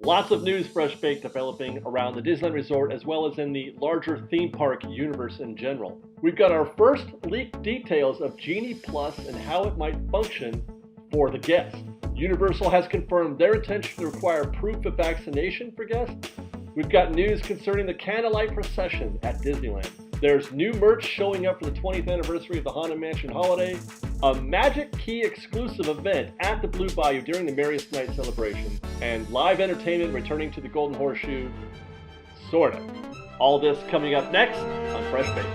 Lots of news FreshBaked developing around the Disneyland Resort as well as in the larger theme park universe in general. We've got our first leaked details of Genie Plus and how it might function for the guests. Universal has confirmed their intention to require proof of vaccination for guests. We've got news concerning the candlelight procession at Disneyland. There's new merch showing up for the 20th anniversary of the Haunted Mansion holiday, a Magic Key exclusive event at the Blue Bayou during the Merriest Night celebration, and live entertainment returning to the Golden Horseshoe, sorta. All this coming up next on Fresh Baked.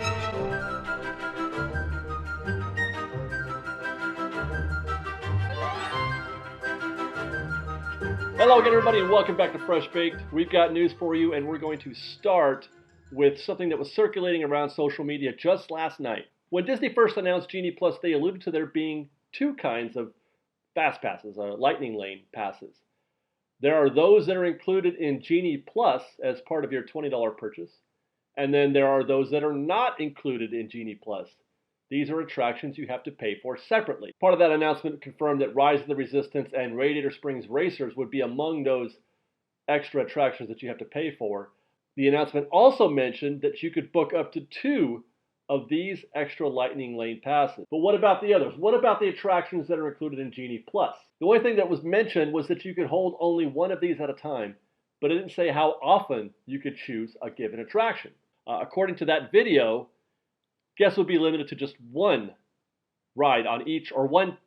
Hello again, everybody, and welcome back to Fresh Baked. We've got news for you, and we're going to start with something that was circulating around social media just last night. When Disney first announced Genie Plus, they alluded to there being two kinds of fast passes, lightning lane passes. There are those that are included in Genie Plus as part of your $20 purchase, and then there are those that are not included in Genie Plus. These are attractions you have to pay for separately. Part of that announcement confirmed that Rise of the Resistance and Radiator Springs Racers would be among those extra attractions that you have to pay for. The announcement also mentioned that you could book up to 2 of these extra lightning lane passes. But what about the others? What about the attractions that are included in Genie Plus? The only thing that was mentioned was that you could hold only one of these at a time, but it didn't say how often you could choose a given attraction. According to that video, guests would be limited to just one ride on each, or one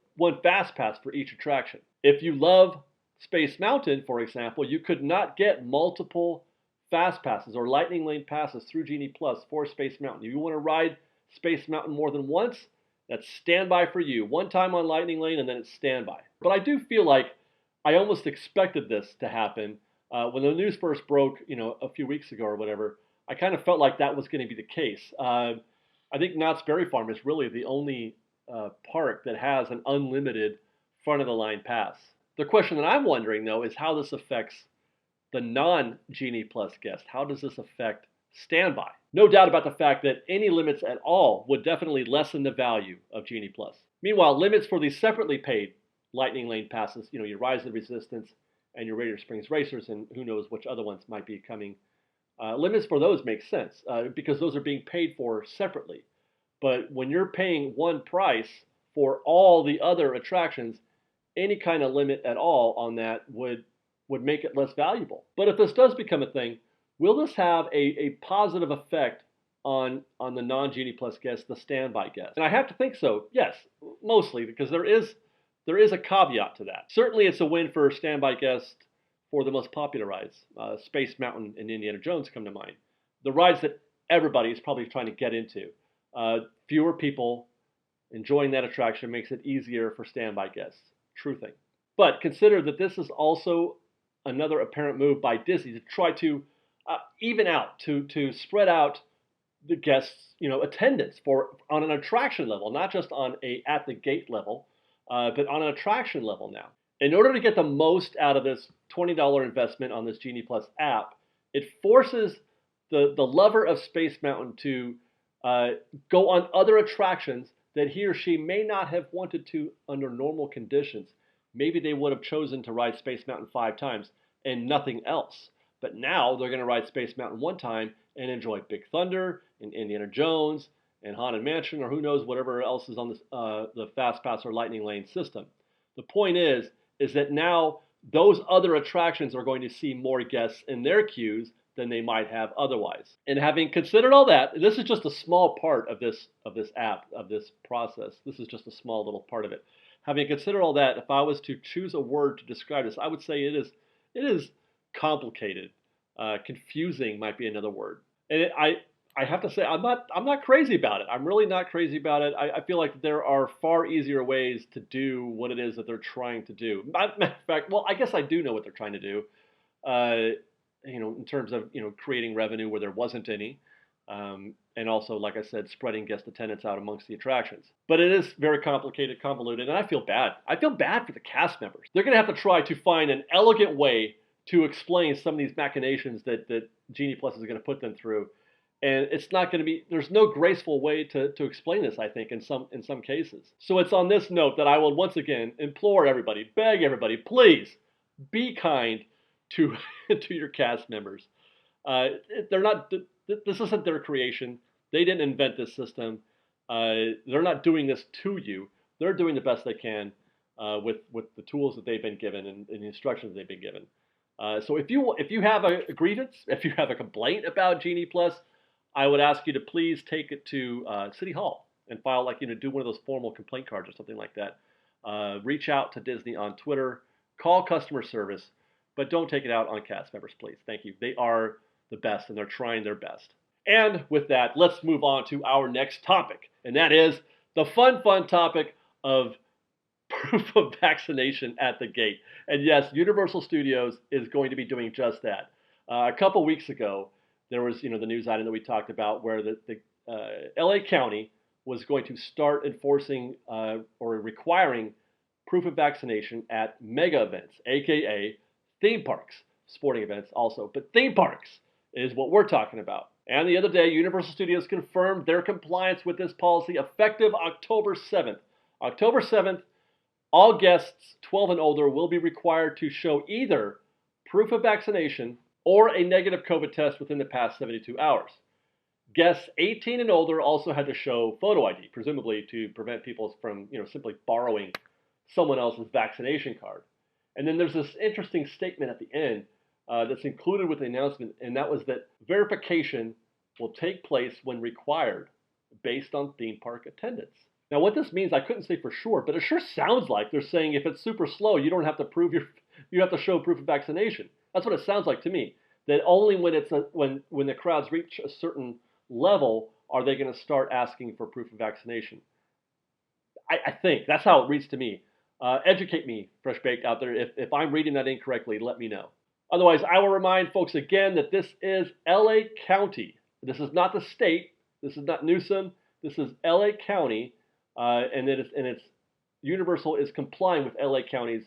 fast pass for each attraction. If you love Space Mountain, for example, you could not get multiple fast passes or lightning lane passes through Genie Plus for Space Mountain. If you want to ride Space Mountain more than once, that's standby for you. One time on lightning lane and then it's standby. But I do feel like I almost expected this to happen when the news first broke, a few weeks ago or whatever. I kind of felt like that was going to be the case. I think Knott's Berry Farm is really the only park that has an unlimited front of the line pass. The question that I'm wondering though is how this affects the non-Genie Plus guest. How does this affect standby? No doubt about the fact that any limits at all would definitely lessen the value of Genie Plus. Meanwhile, limits for these separately paid lightning lane passes, your Rise of the Resistance and your Radiator Springs Racers, and who knows which other ones might be coming. Limits for those make sense because those are being paid for separately. But when you're paying one price for all the other attractions, any kind of limit at all on that would make it less valuable. But if this does become a thing, will this have a positive effect on the non-Genie Plus guests, the standby guests? And I have to think so, yes, mostly, because there is a caveat to that. Certainly it's a win for standby guests for the most popular rides. Space Mountain and Indiana Jones come to mind. The rides that everybody is probably trying to get into. Fewer people enjoying that attraction makes it easier for standby guests. True thing. But consider that this is also another apparent move by Disney to try to even out, to spread out the guests' attendance on an attraction level, not just on a at the gate level, but on an attraction level now. In order to get the most out of this $20 investment on this Genie Plus app, it forces the lover of Space Mountain to go on other attractions that he or she may not have wanted to under normal conditions. Maybe they would have chosen to ride Space Mountain 5 times and nothing else. But now they're going to ride Space Mountain 1 time and enjoy Big Thunder and Indiana Jones and Haunted Mansion, or who knows whatever else is on this, the Fast Pass or Lightning Lane system. The point is that now those other attractions are going to see more guests in their queues than they might have otherwise. And having considered all that, this is just a small part of this app, of this process. This is just a small little part of it. Having considered all that, if I was to choose a word to describe this, I would say it is complicated. Confusing might be another word. And I have to say I'm not crazy about it. I'm really not crazy about it. I feel like there are far easier ways to do what it is that they're trying to do. Matter of fact, well, I guess I do know what they're trying to do. In terms of creating revenue where there wasn't any. And also, like I said, spreading guest attendance out amongst the attractions. But it is very complicated, convoluted, and I feel bad. I feel bad for the cast members. They're going to have to try to find an elegant way to explain some of these machinations that Genie Plus is going to put them through. And it's not going to be, there's no graceful way to explain this, I think, in some cases. So it's on this note that I will once again implore everybody, beg everybody, please be kind to to your cast members. They're not. This isn't their creation. They didn't invent this system. They're not doing this to you. They're doing the best they can with the tools that they've been given and the instructions they've been given. So if you have a grievance, if you have a complaint about Genie Plus, I would ask you to please take it to City Hall and file do one of those formal complaint cards or something like that. Reach out to Disney on Twitter, call customer service, but don't take it out on cast members, please. Thank you. They are the best and they're trying their best. And with that, let's move on to our next topic, and that is the fun topic of proof of vaccination at the gate. And yes, Universal Studios is going to be doing just that. A couple weeks ago, there was the news item that we talked about where the LA County was going to start enforcing or requiring proof of vaccination at mega events, aka theme parks, sporting events also, but theme parks is what we're talking about. And the other day, Universal Studios confirmed their compliance with this policy effective October 7th. October 7th, all guests 12 and older will be required to show either proof of vaccination or a negative COVID test within the past 72 hours. Guests 18 and older also had to show photo ID, presumably to prevent people from simply borrowing someone else's vaccination card. And then there's this interesting statement at the end that's included with the announcement, and that was that verification will take place when required based on theme park attendance. Now, what this means, I couldn't say for sure, but it sure sounds like they're saying if it's super slow, you don't have to you have to show proof of vaccination. That's what it sounds like to me. That only when when the crowds reach a certain level are they going to start asking for proof of vaccination. I think that's how it reads to me. Educate me, FreshBaked out there. If I'm reading that incorrectly, let me know. Otherwise, I will remind folks again that this is LA County. This is not the state. This is not Newsom. This is LA County, and it's Universal is complying with LA County's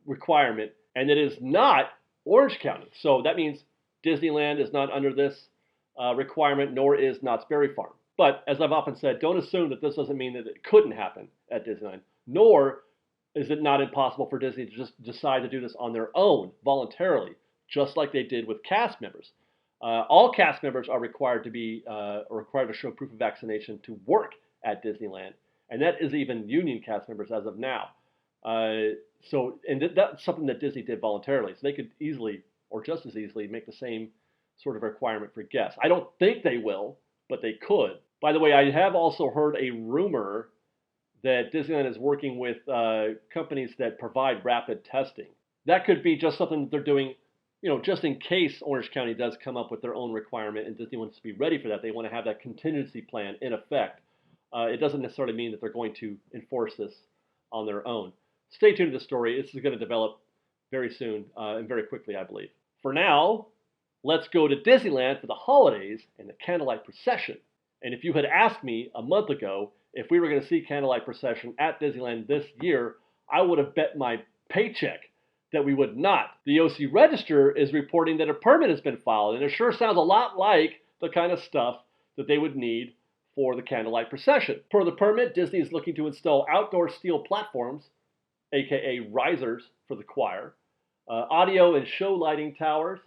requirement, and it is not Orange County. So that means Disneyland is not under this requirement, nor is Knott's Berry Farm. But as I've often said, don't assume that this doesn't mean that it couldn't happen at Disneyland, nor is it not impossible for Disney to just decide to do this on their own, voluntarily, just like they did with cast members. All cast members are required to show proof of vaccination to work at Disneyland, and that is even union cast members as of now. That's something that Disney did voluntarily, so they could easily, or just as easily, make the same sort of requirement for guests. I don't think they will, but they could. By the way, I have also heard a rumor that Disneyland is working with companies that provide rapid testing. That could be just something that they're doing, just in case Orange County does come up with their own requirement and Disney wants to be ready for that. They want to have that contingency plan in effect. It doesn't necessarily mean that they're going to enforce this on their own. Stay tuned to the story. This is going to develop very soon and very quickly, I believe. For now, let's go to Disneyland for the holidays and the candlelight procession. And if you had asked me a month ago if we were going to see candlelight procession at Disneyland this year, I would have bet my paycheck that we would not. The OC Register is reporting that a permit has been filed, and it sure sounds a lot like the kind of stuff that they would need for the candlelight procession. Per the permit, Disney is looking to install outdoor steel platforms, aka risers for the choir, audio and show lighting towers,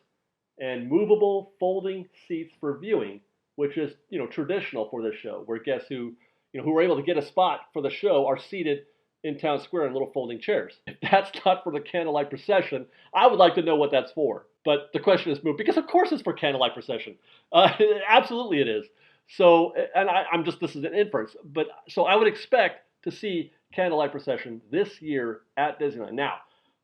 and movable folding seats for viewing, which is traditional for this show, where guests who are able to get a spot for the show are seated in Town Square in little folding chairs. If that's not for the candlelight procession, I would like to know what that's for. But the question is moved, because of course it's for candlelight procession. Absolutely it is. So, and this is an inference, but so I would expect to see candlelight procession this year at Disneyland. Now,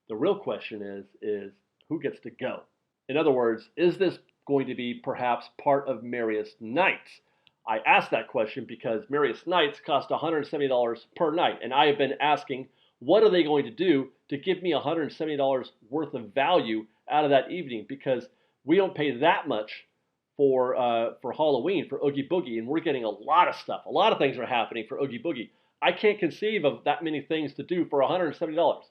the real question is who gets to go? In other words, is this going to be perhaps part of Merriest Nights? I asked that question because Merriest Nights cost $170 per night, and I have been asking, what are they going to do to give me $170 worth of value out of that evening? Because we don't pay that much for Halloween, for Oogie Boogie, and we're getting a lot of stuff. A lot of things are happening for Oogie Boogie. I can't conceive of that many things to do for $170.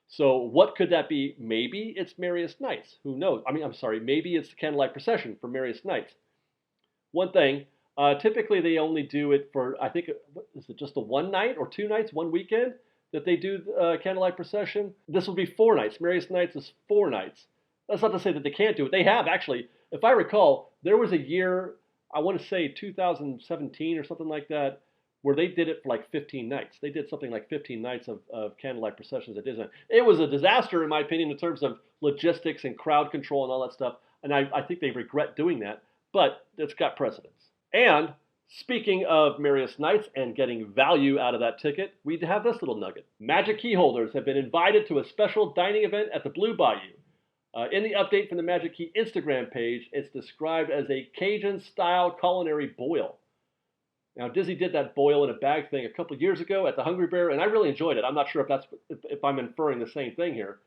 So what could that be? Maybe it's Merriest Nights. Who knows? Maybe it's the candlelight procession for Merriest Nights. One thing, typically they only do it for, I think, is it just the one night or 2 nights, one weekend? that they do candlelight procession. This will be 4 nights. Merriest Nights is 4 nights. That's not to say that they can't do it. They have actually. If I recall, there was a year, I want to say 2017 or something like that, where they did it for like 15 nights. They did something like 15 nights of candlelight processions at Disneyland. It was a disaster, in my opinion, in terms of logistics and crowd control and all that stuff. And I think they regret doing that, but it's got precedence. And speaking of Merriest Nights and getting value out of that ticket, we have this little nugget. Magic Key holders have been invited to a special dining event at the Blue Bayou. In the update from the Magic Key Instagram page, it's described as a Cajun-style culinary boil. Now, Disney did that boil in a bag thing a couple of years ago at the Hungry Bear, and I really enjoyed it. I'm not sure if I'm inferring the same thing here,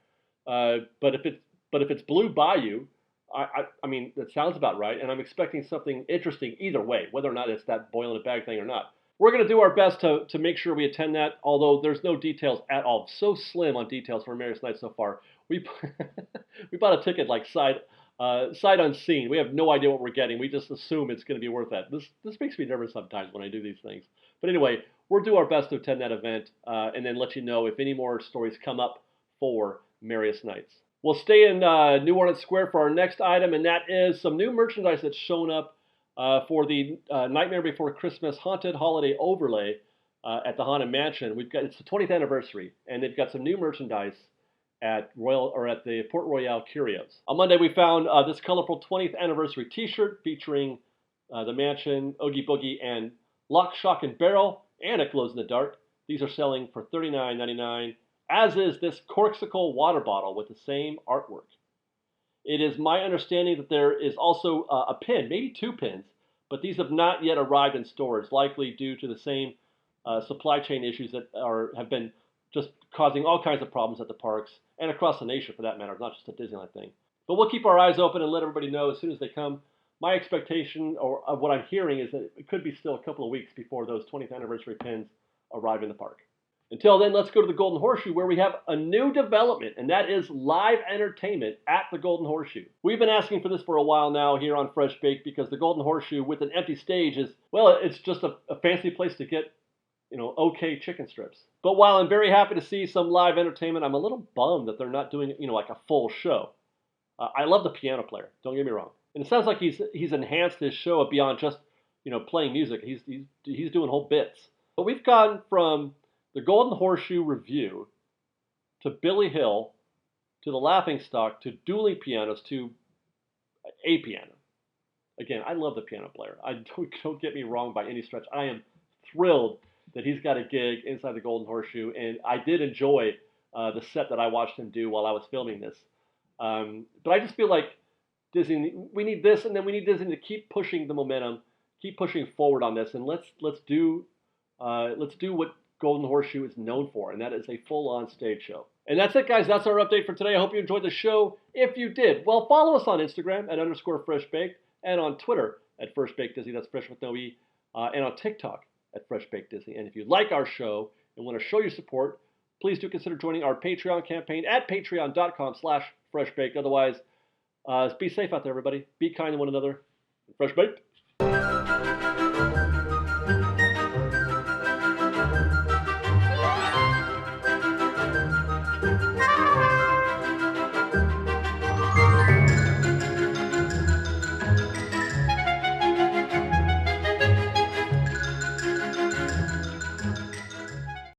but if it's Blue Bayou, I mean, that sounds about right, and I'm expecting something interesting either way, whether or not it's that boil in a bag thing or not. We're going to do our best to make sure we attend that, although there's no details at all. So slim on details for Merriest Night so far. We bought a ticket like sight unseen. We have no idea what we're getting. We just assume it's going to be worth that. This makes me nervous sometimes when I do these things. But anyway, we'll do our best to attend that event and then let you know if any more stories come up for Merriest Nights. We'll stay in New Orleans Square for our next item, and that is some new merchandise that's shown up for the Nightmare Before Christmas Haunted Holiday Overlay at the Haunted Mansion. It's the 20th anniversary, and they've got some new merchandise at the Port Royale Curios. On Monday, we found this colorful 20th anniversary T-shirt featuring the mansion, Oogie Boogie, and Lock, Shock, and Barrel, and it glows in the dark. These are selling for $39.99, as is this Corksicle water bottle with the same artwork. It is my understanding that there is also a pin, maybe 2 pins, but these have not yet arrived in stores, likely due to the same supply chain issues that have been just causing all kinds of problems at the parks and across the nation for that matter, not just a Disneyland thing. But we'll keep our eyes open and let everybody know as soon as they come. My expectation, or of what I'm hearing, is that it could be still a couple of weeks before those 20th anniversary pins arrive in the park. Until then, let's go to the Golden Horseshoe, where we have a new development, and that is live entertainment at the Golden Horseshoe. We've been asking for this for a while now here on Fresh Baked because the Golden Horseshoe with an empty stage is, well, it's just a fancy place to get, okay chicken strips. But while I'm very happy to see some live entertainment, I'm a little bummed that they're not doing, like a full show. I love the piano player, don't get me wrong. And it sounds like he's enhanced his show beyond just, playing music. He's doing whole bits. But we've gone from the Golden Horseshoe Review to Billy Hill to the Laughing Stock to dueling pianos to a piano. Again, I love the piano player. Don't get me wrong by any stretch. I am thrilled that he's got a gig inside the Golden Horseshoe, and I did enjoy the set that I watched him do while I was filming this. But I just feel like Disney, we need this, and then we need Disney to keep pushing the momentum, keep pushing forward on this, and let's do what Golden Horseshoe is known for, and that is a full-on stage show. And that's it, guys. That's our update for today. I hope you enjoyed the show. If you did, well, follow us on Instagram at _FreshBaked, and on Twitter at FreshBakedDisney. That's fresh with no E, and on TikTok at FreshBakedDisney. And if you like our show and want to show your support, please do consider joining our Patreon campaign at patreon.com/FreshBaked. Otherwise, be safe out there, everybody. Be kind to one another. Fresh Baked.